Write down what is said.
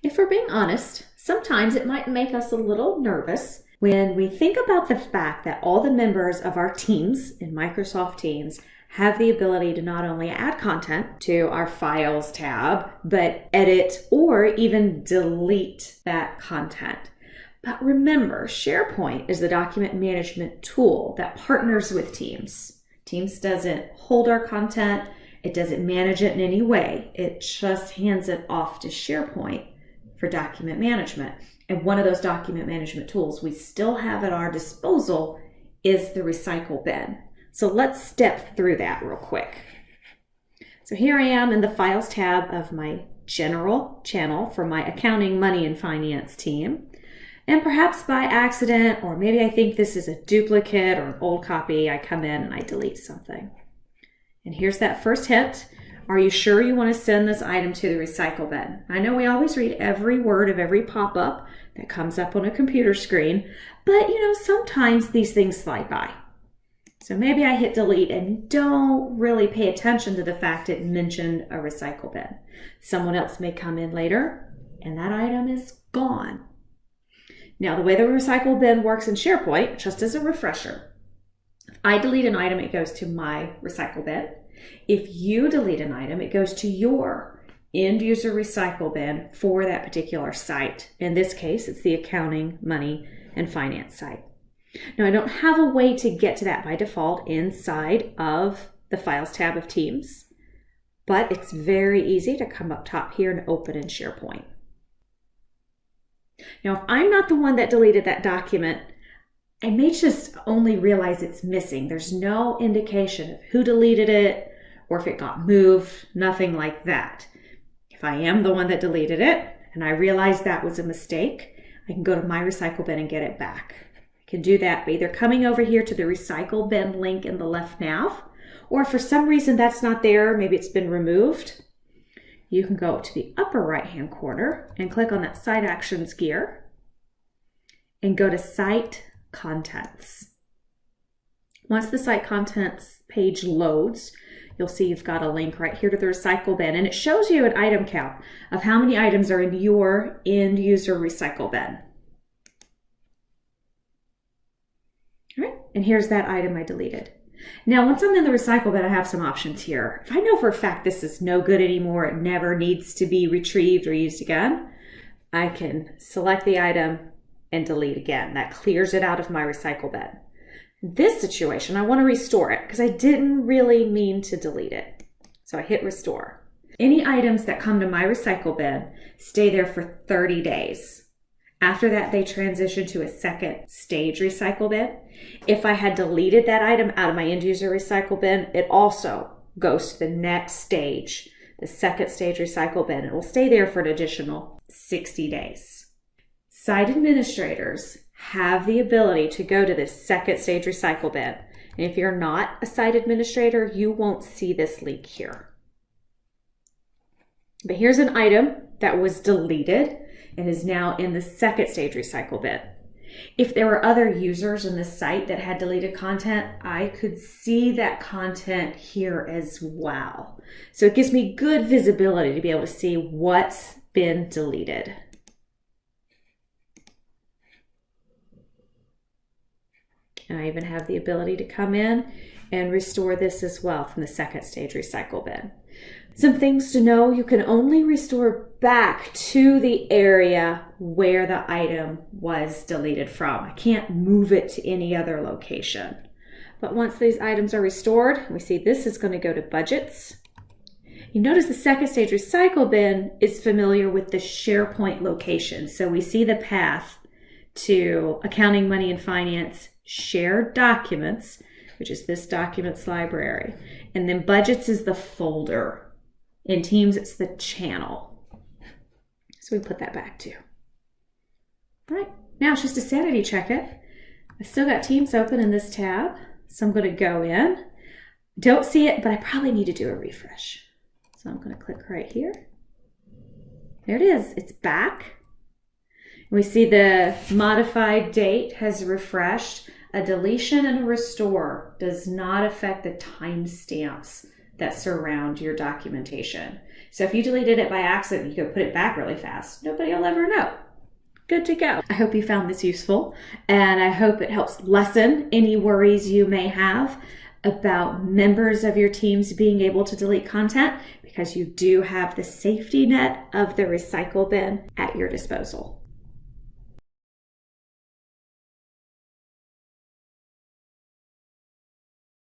If we're being honest, sometimes it might make us a little nervous when we think about the fact that all the members of our teams in Microsoft Teams have the ability to not only add content to our Files tab, but edit or even delete that content. But remember, SharePoint is the document management tool that partners with Teams. Teams doesn't hold our content, it doesn't manage it in any way. It just hands it off to SharePoint for document management. And one of those document management tools we still have at our disposal is the recycle bin. So let's step through that real quick. So here I am in the Files tab of my General channel for my Accounting, Money, and Finance team. And perhaps by accident, or maybe I think this is a duplicate or an old copy, I come in and I delete something. And here's that first hint. Are you sure you want to send this item to the recycle bin? I know we always read every word of every pop-up that comes up on a computer screen, but sometimes these things slide by. So maybe I hit delete and don't really pay attention to the fact it mentioned a recycle bin. Someone else may come in later and that item is gone. Now, the way the recycle bin works in SharePoint, just as a refresher, if I delete an item, it goes to my recycle bin. If you delete an item, it goes to your end user recycle bin for that particular site. In this case, it's the Accounting, Money, and Finance site. Now, I don't have a way to get to that by default inside of the Files tab of Teams, but it's very easy to come up top here and open in SharePoint. Now, if I'm not the one that deleted that document, I may just only realize it's missing. There's no indication of who deleted it or if it got moved, nothing like that. If I am the one that deleted it and I realize that was a mistake, I can go to my recycle bin and get it back. I can do that by either coming over here to the recycle bin link in the left nav, or if for some reason that's not there, maybe it's been removed, you can go up to the upper right-hand corner and click on that Site Actions gear and go to Site Contents. Once the Site Contents page loads, you'll see you've got a link right here to the recycle bin, and it shows you an item count of how many items are in your end user recycle bin. All right, and here's that item I deleted. Now, once I'm in the recycle bin, I have some options here. If I know for a fact this is no good anymore, it never needs to be retrieved or used again, I can select the item and delete again. That clears it out of my recycle bin. In this situation, I want to restore it because I didn't really mean to delete it. So I hit restore. Any items that come to my recycle bin stay there for 30 days. After that, they transition to a second stage recycle bin. If I had deleted that item out of my end user recycle bin, it also goes to the next stage, the second stage recycle bin. It will stay there for an additional 60 days. Site administrators have the ability to go to this second stage recycle bin. And if you're not a site administrator, you won't see this link here. But here's an item that was deleted and is now in the second stage recycle bin. If there were other users in the site that had deleted content, I could see that content here as well. So it gives me good visibility to be able to see what's been deleted. And I even have the ability to come in and restore this as well from the second stage recycle bin. Some things to know: you can only restore back to the area where the item was deleted from. I can't move it to any other location. But once these items are restored, we see this is going to go to budgets. You notice the second stage recycle bin is familiar with the SharePoint location. So we see the path to Accounting, Money, and Finance, Shared Documents, which is this documents library. And then budgets is the folder. In Teams, it's the channel. So we put that back too. All right, now it's just a sanity check it. I still got Teams open in this tab, so I'm going to go in. Don't see it, but I probably need to do a refresh. So I'm going to click right here. There it is, it's back. We see the modified date has refreshed. A deletion and a restore does not affect the timestamps that surround your documentation. So if you deleted it by accident, you could put it back really fast. Nobody will ever know. Good to go. I hope you found this useful, and I hope it helps lessen any worries you may have about members of your teams being able to delete content, because you do have the safety net of the recycle bin at your disposal.